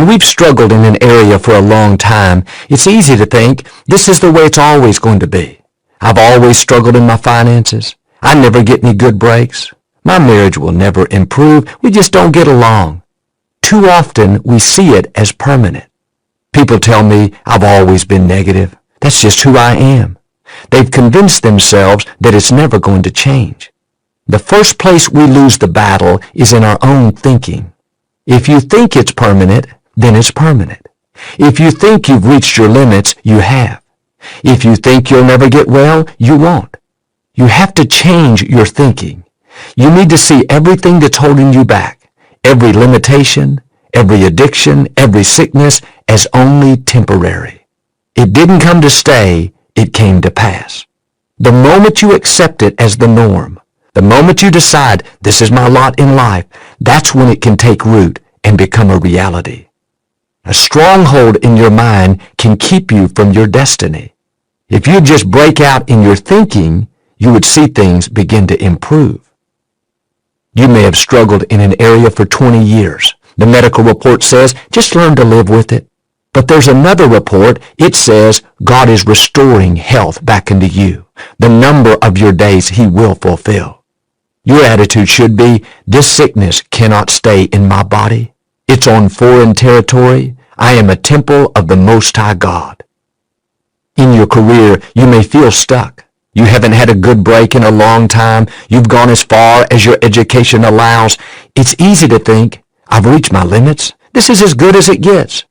When we've struggled in an area for a long time, it's easy to think this is the way it's always going to be. I've always struggled in my finances. I never get any good breaks. My marriage will never improve. We just don't get along. Too often we see it as permanent. People tell me I've always been negative. That's just who I am. They've convinced themselves that it's never going to change. The first place we lose the battle is in our own thinking. If you think it's permanent, then it's permanent. If you think you've reached your limits, you have. If you think you'll never get well, you won't. You have to change your thinking. You need to see everything that's holding you back, every limitation, every addiction, every sickness, as only temporary. It didn't come to stay, it came to pass. The moment you accept it as the norm, the moment you decide this is my lot in life, that's when it can take root and become a reality. A stronghold in your mind can keep you from your destiny. If you just break out in your thinking, you would see things begin to improve. You may have struggled in an area for 20 years. The medical report says, just learn to live with it. But there's another report. It says God is restoring health back into you. The number of your days He will fulfill. Your attitude should be, this sickness cannot stay in my body. It's on foreign territory. I am a temple of the Most High God. In your career, you may feel stuck. You haven't had a good break in a long time. You've gone as far as your education allows. It's easy to think, I've reached my limits. This is as good as it gets.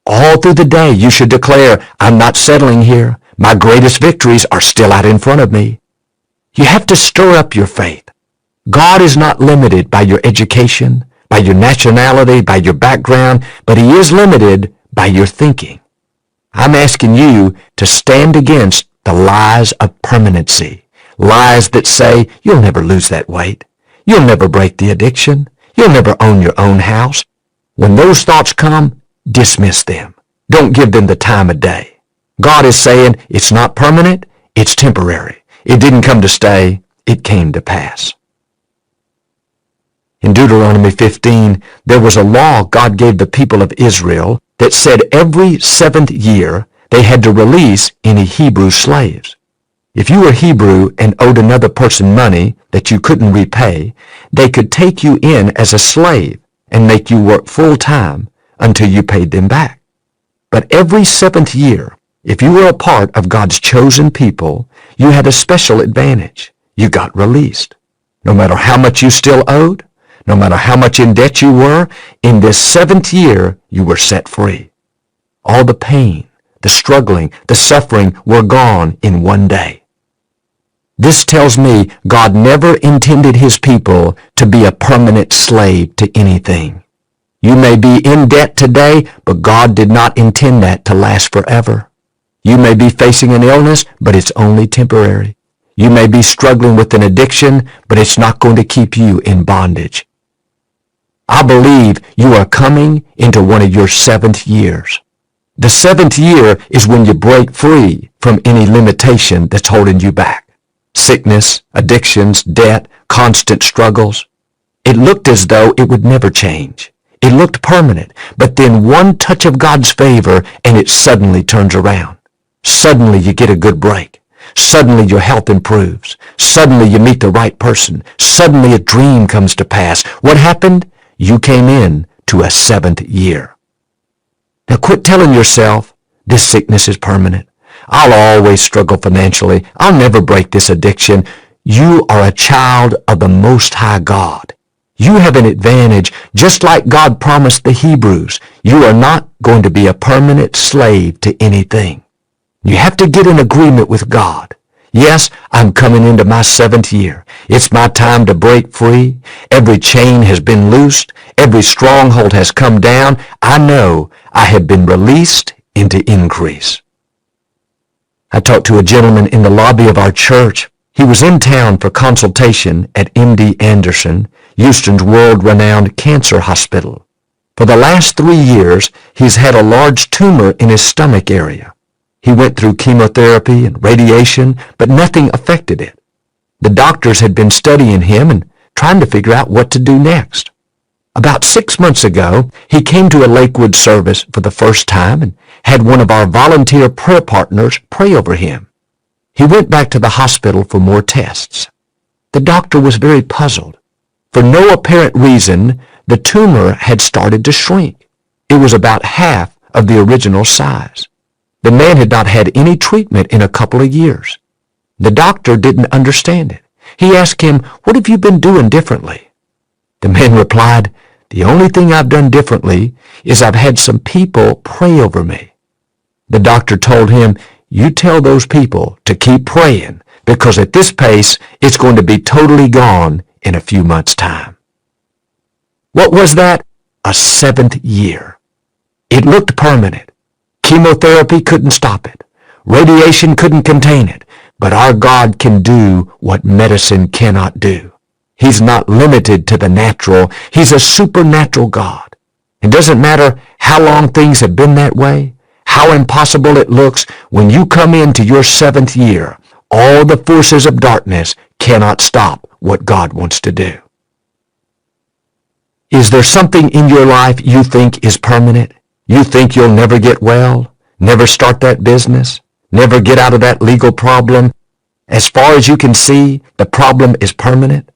All through the day, you should declare, I'm not settling here. My greatest victories are still out in front of me. You have to stir up your faith. God is not limited by your education, by your nationality, by your background, but He is limited by your thinking. I'm asking you to stand against the lies of permanency, lies that say you'll never lose that weight, you'll never break the addiction, you'll never own your own house. When those thoughts come, dismiss them. Don't give them the time of day. God is saying it's not permanent, it's temporary. It didn't come to stay, it came to pass. In Deuteronomy 15, there was a law God gave the people of Israel that said every 7th year they had to release any Hebrew slaves. If you were Hebrew and owed another person money that you couldn't repay, they could take you in as a slave and make you work full time until you paid them back. But every 7th year, if you were a part of God's chosen people, you had a special advantage. You got released. No matter how much you still owed, no matter how much in debt you were, in this 7th year, you were set free. All the pain, the struggling, the suffering were gone in one day. This tells me God never intended His people to be a permanent slave to anything. You may be in debt today, but God did not intend that to last forever. You may be facing an illness, but it's only temporary. You may be struggling with an addiction, but it's not going to keep you in bondage. I believe you are coming into one of your 7th years. The 7th year is when you break free from any limitation that's holding you back. Sickness, addictions, debt, constant struggles. It looked as though it would never change. It looked permanent, but then one touch of God's favor and it suddenly turns around. Suddenly you get a good break. Suddenly your health improves. Suddenly you meet the right person. Suddenly a dream comes to pass. What happened? You came in to a 7th year. Now quit telling yourself, this sickness is permanent. I'll always struggle financially. I'll never break this addiction. You are a child of the Most High God. You have an advantage, just like God promised the Hebrews. You are not going to be a permanent slave to anything. You have to get in agreement with God. Yes, I'm coming into my 7th year. It's my time to break free. Every chain has been loosed. Every stronghold has come down. I know I have been released into increase. I talked to a gentleman in the lobby of our church. He was in town for consultation at MD Anderson, Houston's world-renowned cancer hospital. For the last 3 years, he's had a large tumor in his stomach area. He went through chemotherapy and radiation, but nothing affected it. The doctors had been studying him and trying to figure out what to do next. About 6 months ago, he came to a Lakewood service for the first time and had one of our volunteer prayer partners pray over him. He went back to the hospital for more tests. The doctor was very puzzled. For no apparent reason, the tumor had started to shrink. It was about half of the original size. The man had not had any treatment in a couple of years. The doctor didn't understand it. He asked him, "What have you been doing differently?" The man replied, "The only thing I've done differently is I've had some people pray over me." The doctor told him, "You tell those people to keep praying, because at this pace, it's going to be totally gone in a few months' time." What was that? A 7th year. It looked permanent. Chemotherapy couldn't stop it. Radiation couldn't contain it. But our God can do what medicine cannot do. He's not limited to the natural. He's a supernatural God. It doesn't matter how long things have been that way, how impossible it looks. When you come into your 7th year, all the forces of darkness cannot stop what God wants to do. Is there something in your life you think is permanent? You think you'll never get well, never start that business, never get out of that legal problem? As far as you can see, the problem is permanent.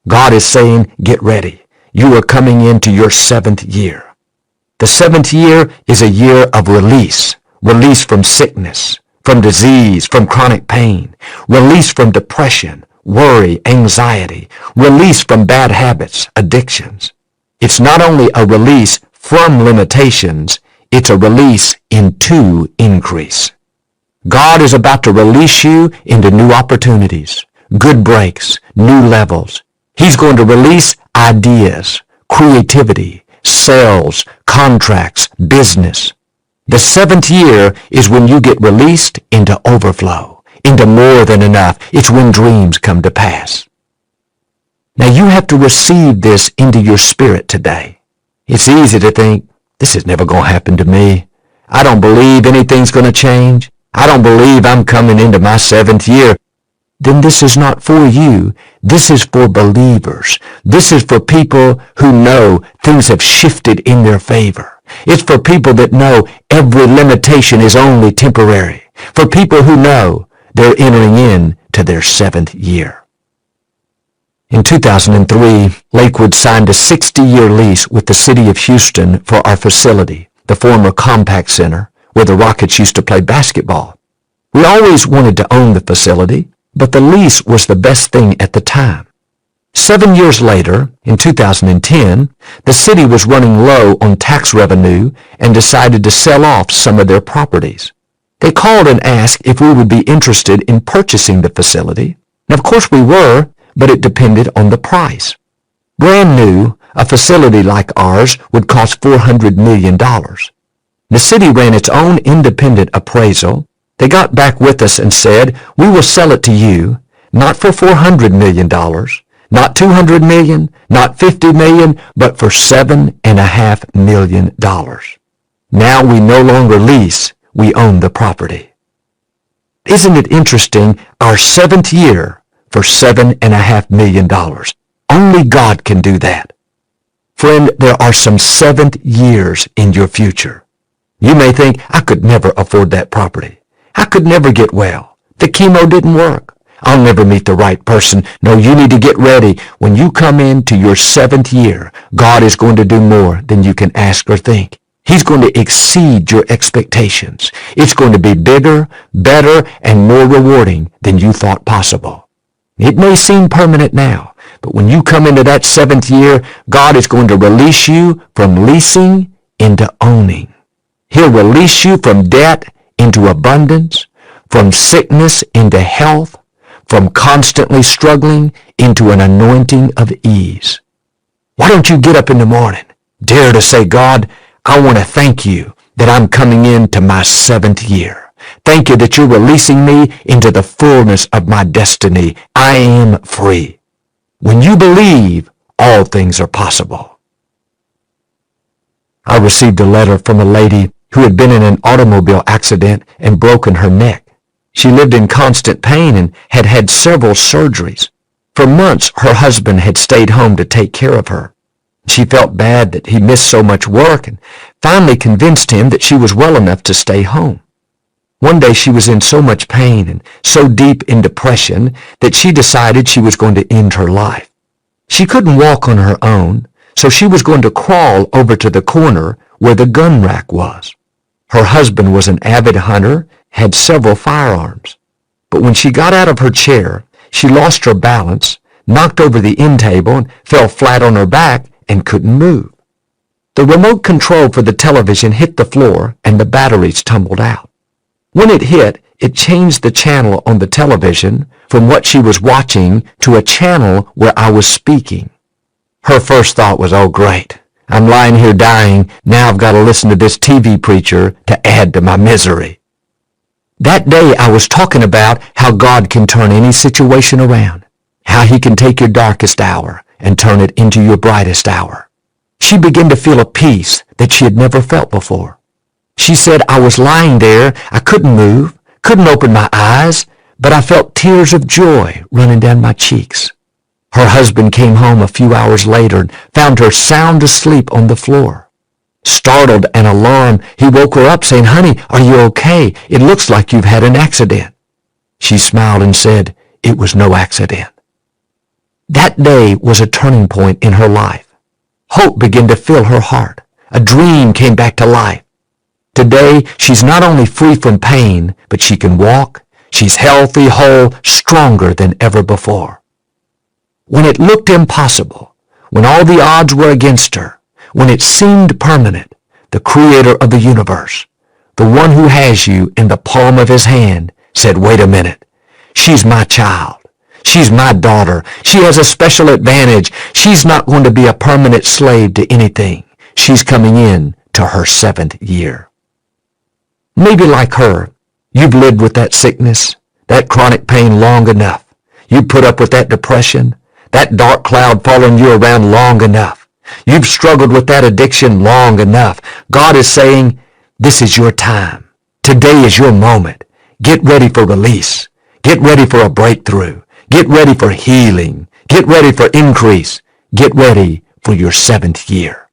God is saying, get ready. You are coming into your 7th year. The 7th year is a year of release. Release from sickness, from disease, from chronic pain. Release from depression, worry, anxiety. Release from bad habits, addictions. It's not only a release from limitations, it's a release into increase. God is about to release you into new opportunities, good breaks, new levels. He's going to release ideas, creativity, sales, contracts, business. The 7th year is when you get released into overflow, into more than enough. It's when dreams come to pass. Now you have to receive this into your spirit today. It's easy to think, this is never going to happen to me. I don't believe anything's going to change. I don't believe I'm coming into my 7th year. Then this is not for you. This is for believers. This is for people who know things have shifted in their favor. It's for people that know every limitation is only temporary. For people who know they're entering in to their 7th year. In 2003, Lakewood signed a 60-year lease with the city of Houston for our facility, the former Compaq Center, where the Rockets used to play basketball. We always wanted to own the facility, but the lease was the best thing at the time. 7 years later, in 2010, the city was running low on tax revenue and decided to sell off some of their properties. They called and asked if we would be interested in purchasing the facility. And of course we were, but it depended on the price. Brand new, a facility like ours would cost $400 million. The city ran its own independent appraisal. They got back with us and said, we will sell it to you, not for $400 million, not $200 million, not $50 million, but for $7.5 million. Now we no longer lease, we own the property. Isn't it interesting, our 7th year for $7.5 million. Only God can do that. Friend, there are some 7th years in your future. You may think, I could never afford that property. I could never get well. The chemo didn't work. I'll never meet the right person. No, you need to get ready. When you come into your 7th year, God is going to do more than you can ask or think. He's going to exceed your expectations. It's going to be bigger, better, and more rewarding than you thought possible. It may seem permanent now, but when you come into that 7th year, God is going to release you from leasing into owning. He'll release you from debt into abundance, from sickness into health, from constantly struggling into an anointing of ease. Why don't you get up in the morning, dare to say, God, I want to thank you that I'm coming into my 7th year. Thank you that you're releasing me into the fullness of my destiny. I am free. When you believe, all things are possible. I received a letter from a lady who had been in an automobile accident and broken her neck. She lived in constant pain and had had several surgeries. For months, her husband had stayed home to take care of her. She felt bad that he missed so much work and finally convinced him that she was well enough to stay home. One day she was in so much pain and so deep in depression that she decided she was going to end her life. She couldn't walk on her own, so she was going to crawl over to the corner where the gun rack was. Her husband was an avid hunter, had several firearms. But when she got out of her chair, she lost her balance, knocked over the end table, and fell flat on her back and couldn't move. The remote control for the television hit the floor and the batteries tumbled out. When it hit, it changed the channel on the television from what she was watching to a channel where I was speaking. Her first thought was, oh great, I'm lying here dying, now I've got to listen to this TV preacher to add to my misery. That day I was talking about how God can turn any situation around, how he can take your darkest hour and turn it into your brightest hour. She began to feel a peace that she had never felt before. She said, I was lying there, I couldn't move, couldn't open my eyes, but I felt tears of joy running down my cheeks. Her husband came home a few hours later and found her sound asleep on the floor. Startled and alarmed, he woke her up saying, honey, are you okay? It looks like you've had an accident. She smiled and said, it was no accident. That day was a turning point in her life. Hope began to fill her heart. A dream came back to life. Today, she's not only free from pain, but she can walk. She's healthy, whole, stronger than ever before. When it looked impossible, when all the odds were against her, when it seemed permanent, the creator of the universe, the one who has you in the palm of his hand, said, wait a minute, she's my child. She's my daughter. She has a special advantage. She's not going to be a permanent slave to anything. She's coming in to her 7th year. Maybe like her, you've lived with that sickness, that chronic pain long enough. You put up with that depression, that dark cloud following you around long enough. You've struggled with that addiction long enough. God is saying, this is your time. Today is your moment. Get ready for release. Get ready for a breakthrough. Get ready for healing. Get ready for increase. Get ready for your 7th year.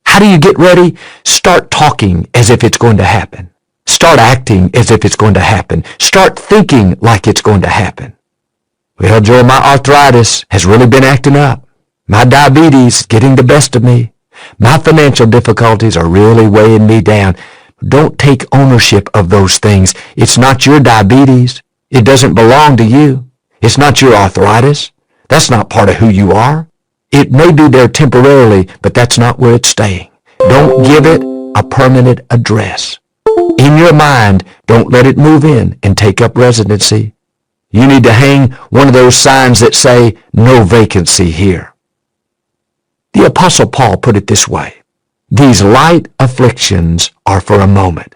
How do you get ready? Start talking as if it's going to happen. Start acting as if it's going to happen. Start thinking like it's going to happen. Well, Joel, my arthritis has really been acting up. My diabetes is getting the best of me. My financial difficulties are really weighing me down. Don't take ownership of those things. It's not your diabetes. It doesn't belong to you. It's not your arthritis. That's not part of who you are. It may be there temporarily, but that's not where it's staying. Don't give it a permanent address. In your mind, don't let it move in and take up residency. You need to hang one of those signs that say, no vacancy here. The Apostle Paul put it this way, these light afflictions are for a moment.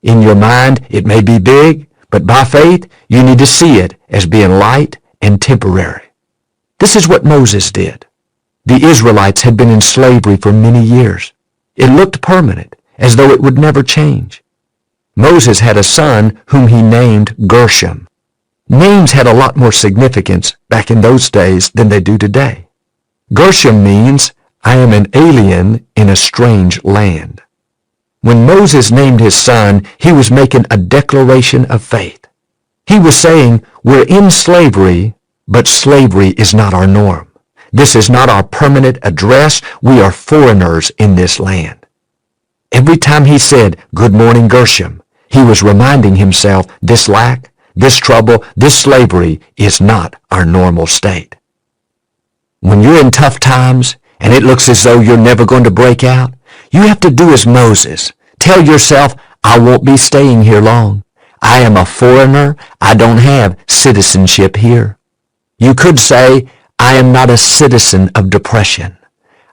In your mind, it may be big, but by faith, you need to see it as being light and temporary. This is what Moses did. The Israelites had been in slavery for many years. It looked permanent, as though it would never change. Moses had a son whom he named Gershom. Names had a lot more significance back in those days than they do today. Gershom means, I am an alien in a strange land. When Moses named his son, he was making a declaration of faith. He was saying, we're in slavery, but slavery is not our norm. This is not our permanent address. We are foreigners in this land. Every time he said, good morning, Gershom, he was reminding himself this lack, this trouble, this slavery is not our normal state. When you're in tough times and it looks as though you're never going to break out, you have to do as Moses. Tell yourself, I won't be staying here long. I am a foreigner. I don't have citizenship here. You could say, I am not a citizen of depression.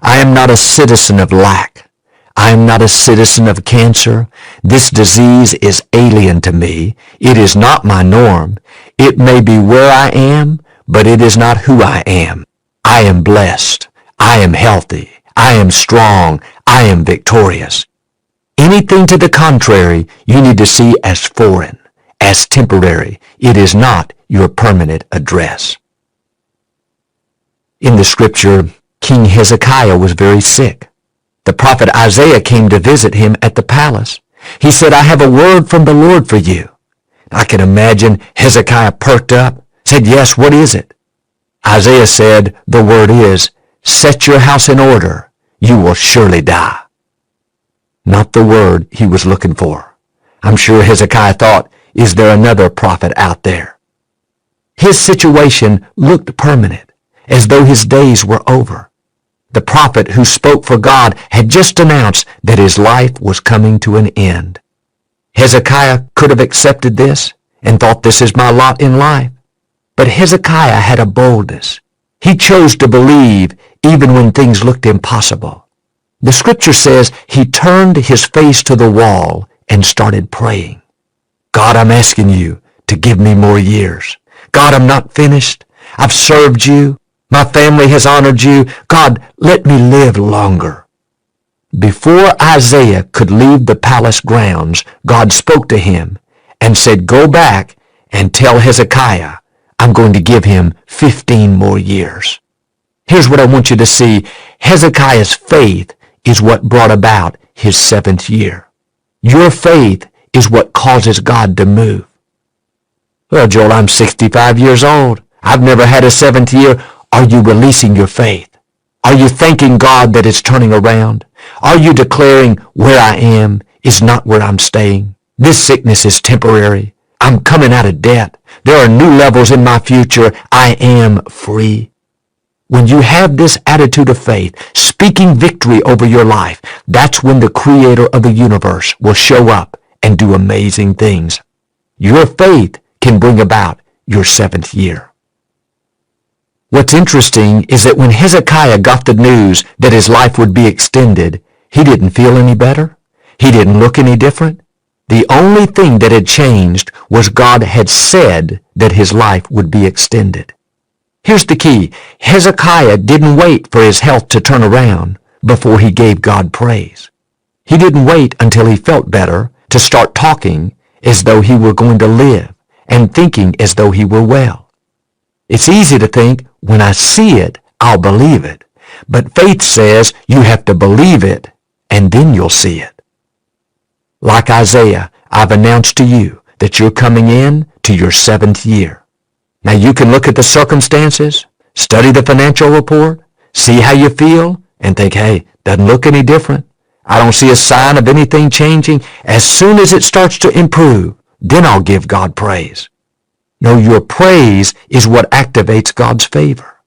I am not a citizen of lack. I am not a citizen of cancer. This disease is alien to me. It is not my norm. It may be where I am, but it is not who I am. I am blessed. I am healthy. I am strong. I am victorious. Anything to the contrary, you need to see as foreign, as temporary. It is not your permanent address. In the scripture, King Hezekiah was very sick. The prophet Isaiah came to visit him at the palace. He said, "I have a word from the Lord for you." I can imagine Hezekiah perked up, said, "Yes, what is it?" Isaiah said, "The word is, set your house in order. You will surely die." Not the word he was looking for. I'm sure Hezekiah thought, is there another prophet out there? His situation looked permanent, as though his days were over. The prophet who spoke for God had just announced that his life was coming to an end. Hezekiah could have accepted this and thought, this is my lot in life. But Hezekiah had a boldness. He chose to believe even when things looked impossible. The scripture says he turned his face to the wall and started praying. God, I'm asking you to give me more years. God, I'm not finished. I've served you. My family has honored you. God, let me live longer. Before Isaiah could leave the palace grounds, God spoke to him and said, go back and tell Hezekiah I'm going to give him 15 more years. Here's what I want you to see. Hezekiah's faith is what brought about his 7th year. Your faith is what causes God to move. Well, Joel, I'm 65 years old. I've never had a 7th year. Are you releasing your faith? Are you thanking God that it's turning around? Are you declaring where I am is not where I'm staying? This sickness is temporary. I'm coming out of debt. There are new levels in my future. I am free. When you have this attitude of faith, speaking victory over your life, that's when the Creator of the universe will show up and do amazing things. Your faith can bring about your 7th year. What's interesting is that when Hezekiah got the news that his life would be extended, he didn't feel any better. He didn't look any different. The only thing that had changed was God had said that his life would be extended. Here's the key. Hezekiah didn't wait for his health to turn around before he gave God praise. He didn't wait until he felt better to start talking as though he were going to live and thinking as though he were well. It's easy to think, when I see it, I'll believe it. But faith says you have to believe it, and then you'll see it. Like Isaiah, I've announced to you that you're coming in to your 7th year. Now you can look at the circumstances, study the financial report, see how you feel, and think, hey, doesn't look any different. I don't see a sign of anything changing. As soon as it starts to improve, then I'll give God praise. No, your praise is what activates God's favor.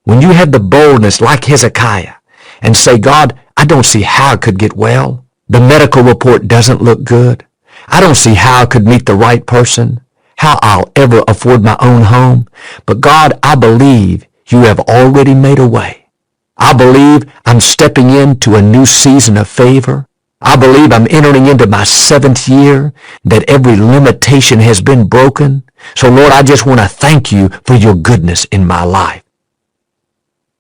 When you have the boldness like Hezekiah and say, God, I don't see how I could get well. The medical report doesn't look good. I don't see how I could meet the right person, how I'll ever afford my own home. But God, I believe you have already made a way. I believe I'm stepping into a new season of favor. I believe I'm entering into my 7th year, that every limitation has been broken. So Lord, I just want to thank you for your goodness in my life.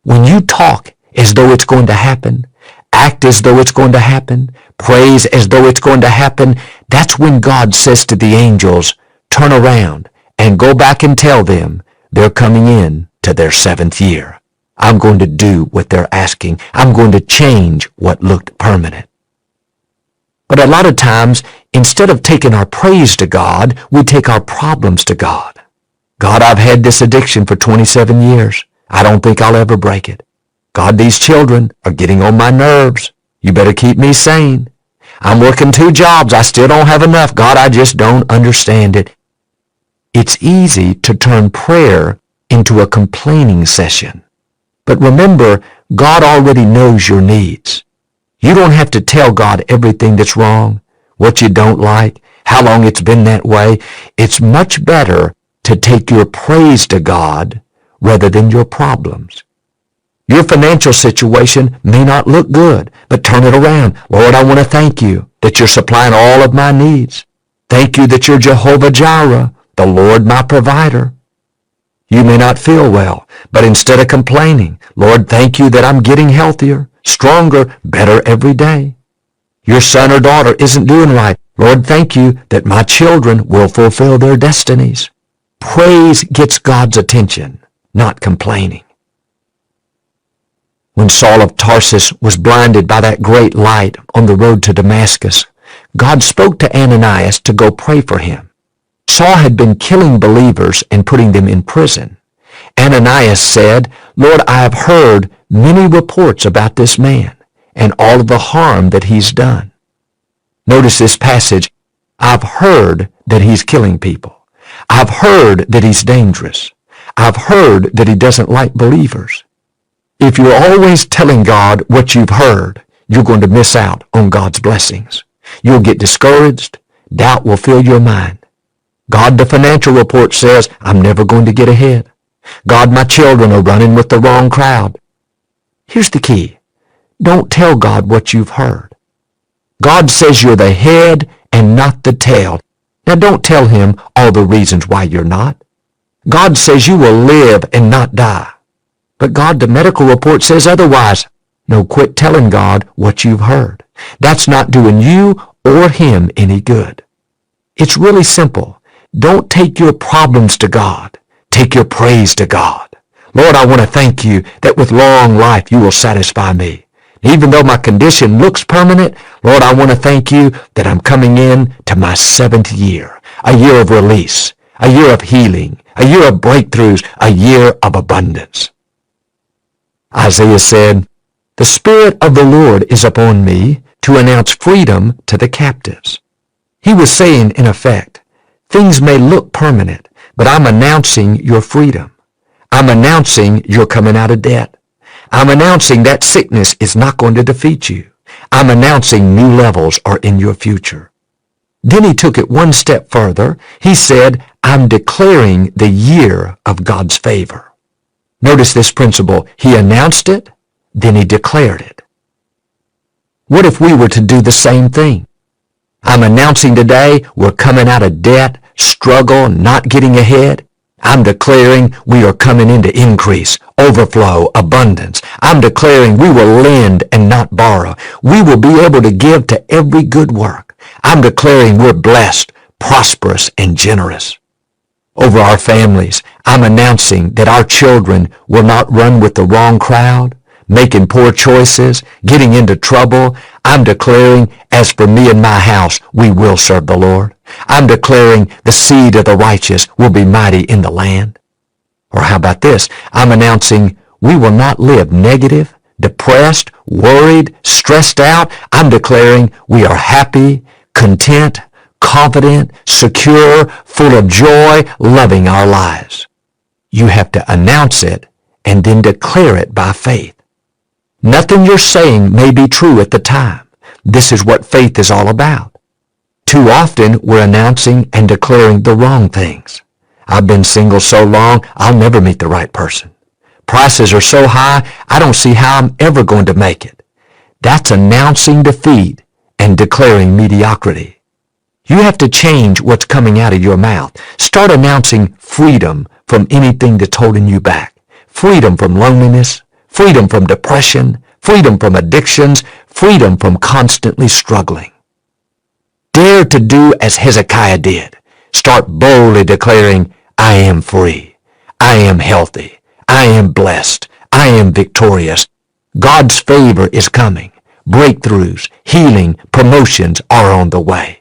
When you talk as though it's going to happen, act as though it's going to happen, praise as though it's going to happen, that's when God says to the angels, turn around and go back and tell them they're coming in to their 7th year. I'm going to do what they're asking. I'm going to change what looked permanent. But a lot of times, instead of taking our praise to God, we take our problems to God. God, I've had this addiction for 27 years. I don't think I'll ever break it. God, these children are getting on my nerves. You better keep me sane. I'm working 2 jobs. I still don't have enough. God, I just don't understand it. It's easy to turn prayer into a complaining session. But remember, God already knows your needs. You don't have to tell God everything that's wrong, what you don't like, how long it's been that way. It's much better to take your praise to God rather than your problems. Your financial situation may not look good, but turn it around. Lord, I want to thank you that you're supplying all of my needs. Thank you that you're Jehovah Jireh, the Lord my provider. You may not feel well, but instead of complaining, Lord, thank you that I'm getting healthier, stronger, better every day. Your son or daughter isn't doing right. Lord, thank you that my children will fulfill their destinies. Praise gets God's attention, not complaining. When Saul of Tarsus was blinded by that great light on the road to Damascus, God spoke to Ananias to go pray for him. Saul had been killing believers and putting them in prison. Ananias said, "Lord, I have heard many reports about this man and all of the harm that he's done." Notice this passage. I've heard that he's killing people. I've heard that he's dangerous. I've heard that he doesn't like believers. If you're always telling God what you've heard, you're going to miss out on God's blessings. You'll get discouraged. Doubt will fill your mind. God, the financial report says, I'm never going to get ahead. God, my children are running with the wrong crowd. Here's the key. Don't tell God what you've heard. God says you're the head and not the tail. Now don't tell him all the reasons why you're not. God says you will live and not die. But God, the medical report says otherwise. No, quit telling God what you've heard. That's not doing you or him any good. It's really simple. Don't take your problems to God. Take your praise to God. Lord, I want to thank you that with long life you will satisfy me. Even though my condition looks permanent, Lord, I want to thank you that I'm coming in to my 7th year, a year of release, a year of healing, a year of breakthroughs, a year of abundance. Isaiah said, "The Spirit of the Lord is upon me to announce freedom to the captives." He was saying, in effect, things may look permanent, but I'm announcing your freedom. I'm announcing you're coming out of debt. I'm announcing that sickness is not going to defeat you. I'm announcing new levels are in your future. Then he took it one step further. He said, I'm declaring the year of God's favor. Notice this principle. He announced it, then he declared it. What if we were to do the same thing? I'm announcing today we're coming out of debt, struggle, not getting ahead. I'm declaring we are coming into increase, overflow, abundance. I'm declaring we will lend and not borrow. We will be able to give to every good work. I'm declaring we're blessed, prosperous, and generous. Over our families, I'm announcing that our children will not run with the wrong crowd, making poor choices, getting into trouble. I'm declaring, as for me and my house, we will serve the Lord. I'm declaring the seed of the righteous will be mighty in the land. Or how about this? I'm announcing we will not live negative, depressed, worried, stressed out. I'm declaring we are happy, content, confident, secure, full of joy, loving our lives. You have to announce it and then declare it by faith. Nothing you're saying may be true at the time. This is what faith is all about. Too often we're announcing and declaring the wrong things. I've been single so long, I'll never meet the right person. Prices are so high, I don't see how I'm ever going to make it. That's announcing defeat and declaring mediocrity. You have to change what's coming out of your mouth. Start announcing freedom from anything that's holding you back. Freedom from loneliness, freedom from depression, freedom from addictions, freedom from constantly struggling. Dare to do as Hezekiah did. Start boldly declaring, I am free. I am healthy. I am blessed. I am victorious. God's favor is coming. Breakthroughs, healing, promotions are on the way.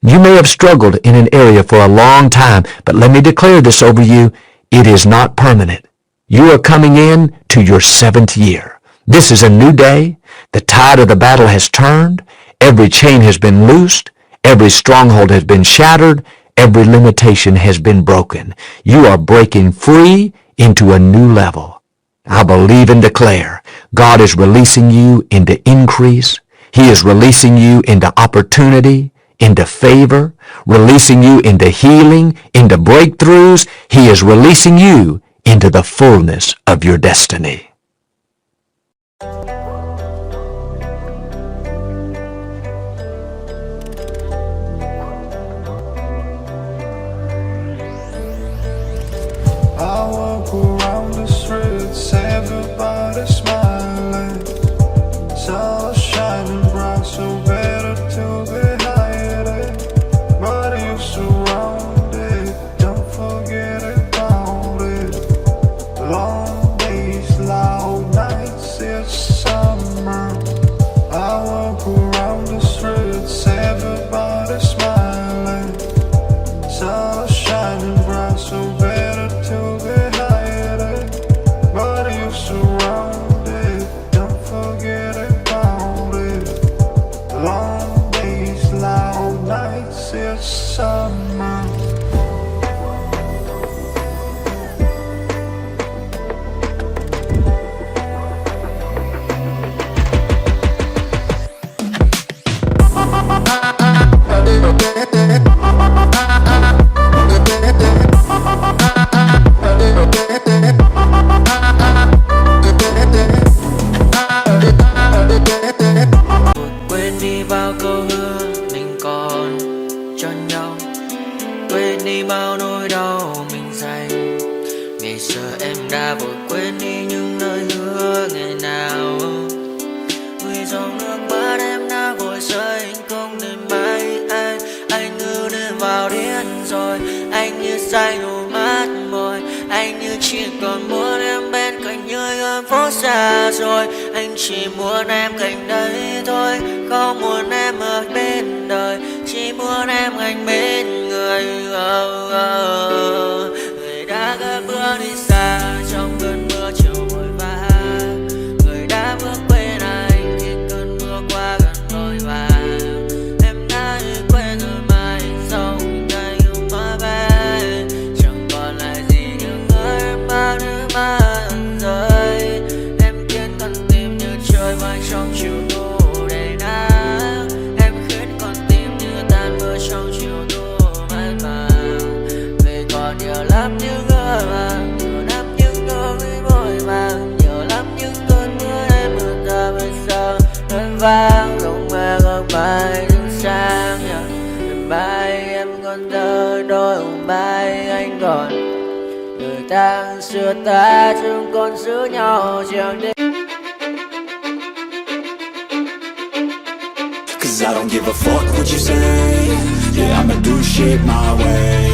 You may have struggled in an area for a long time, but let me declare this over you. It is not permanent. You are coming in to your 7th year. This is a new day. The tide of the battle has turned. Every chain has been loosed. Every stronghold has been shattered. Every limitation has been broken. You are breaking free into a new level. I believe and declare God is releasing you into increase. He is releasing you into opportunity, into favor, releasing you into healing, into breakthroughs. He is releasing you into the fullness of your destiny. I walk around the streets, everybody smiling. Sun shining bright, so better to be hiding. But you surrounded, don't forget about it. Long days lie. but you're surrounded. Don't forget about it. Long days, loud nights, it's summer. Quên đi bao câu hứa mình còn cho nhau, quên đi bao nỗi đau mình dành. Ngày xưa em đã vội quên đi những lời hứa ngày nào, vì dòng nước mắt em đã vội rơi, anh không thể mãi anh như đến vào điên rồi, anh như say đôi mắt môi, anh như chỉ còn muốn em bên cạnh như ở phố xa rồi, anh chỉ muốn em cạnh đấy thôi, không muốn em ở bên đời, chỉ muốn em anh bên người. Người đã gác bước đi xa trong cơn mưa chiều vội vã, người đã bước quên anh khi cơn mưa qua gần đôi và em đã quên rồi mai sau tay yêu má bé, chẳng còn lại gì nhưng người mang nước mắt rơi. Em khiến con tim như trôi vai trong chiều thu đầy nắng, em khiến con tim như tan mưa trong chiều thu mát màng. Vì còn nhiều lắm những ngỡ màng, nhiều lắm những nỗi vội vàng, nhiều lắm những cơn mưa em mưa ta bây giờ đơn vang không mơ không mai đứng sang. Đêm mai em còn thơ đôi hôm mai anh còn người ta xưa ta chúng còn giữ nhau chẳng đêm. Cause I don't give a fuck what you say. Yeah, I'ma do shit my way.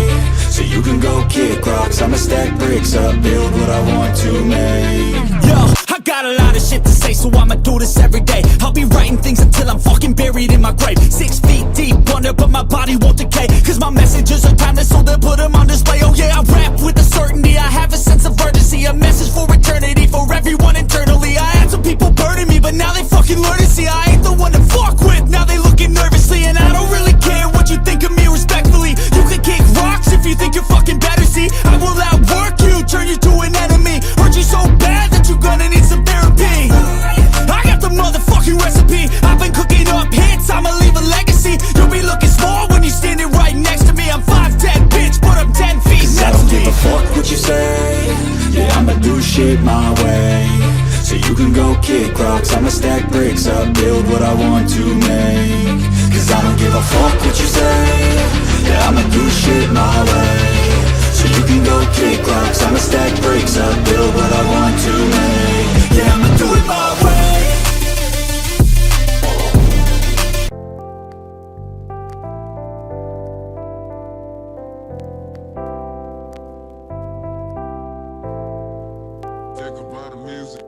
So you can go kick rocks, I'ma stack bricks up, build what I want to make. Yo, I got a lot of shit to say, so I'ma do this every day. I'll be writing things until I'm fucking buried in my grave. 6 feet deep under, but my body won't decay. Cause my messages are timeless, so they'll put them on display. Oh yeah, I rap with a certainty, I have a sense of urgency. A message for eternity, for everyone internally. I had some people burning me, but now they fucking learn to see I ain't the one to fuck with. Now they looking nervously, and I don't really care what you think of me respectfully. You can kick rocks if you think you're fucking better, see I will outwork you, turn you to an enemy. Hurt you so bad that you're gonna need some therapy. I got the motherfucking recipe, I've been cooking up hits, I'ma leave a legacy. You'll be looking small when you're standing right next to me. I'm 5'10", bitch, but I'm 10 feet next to me. I don't give a fuck what you say. Yeah, I'ma do shit my way. So you can go kick rocks, I'ma stack bricks up, build what I want to make. Cause I don't give a fuck what you say. Yeah, I'ma do shit my way. So you can go kick rocks, I'ma stack bricks up, build what I want to make. Yeah, I'ma do it my way. Think about the music.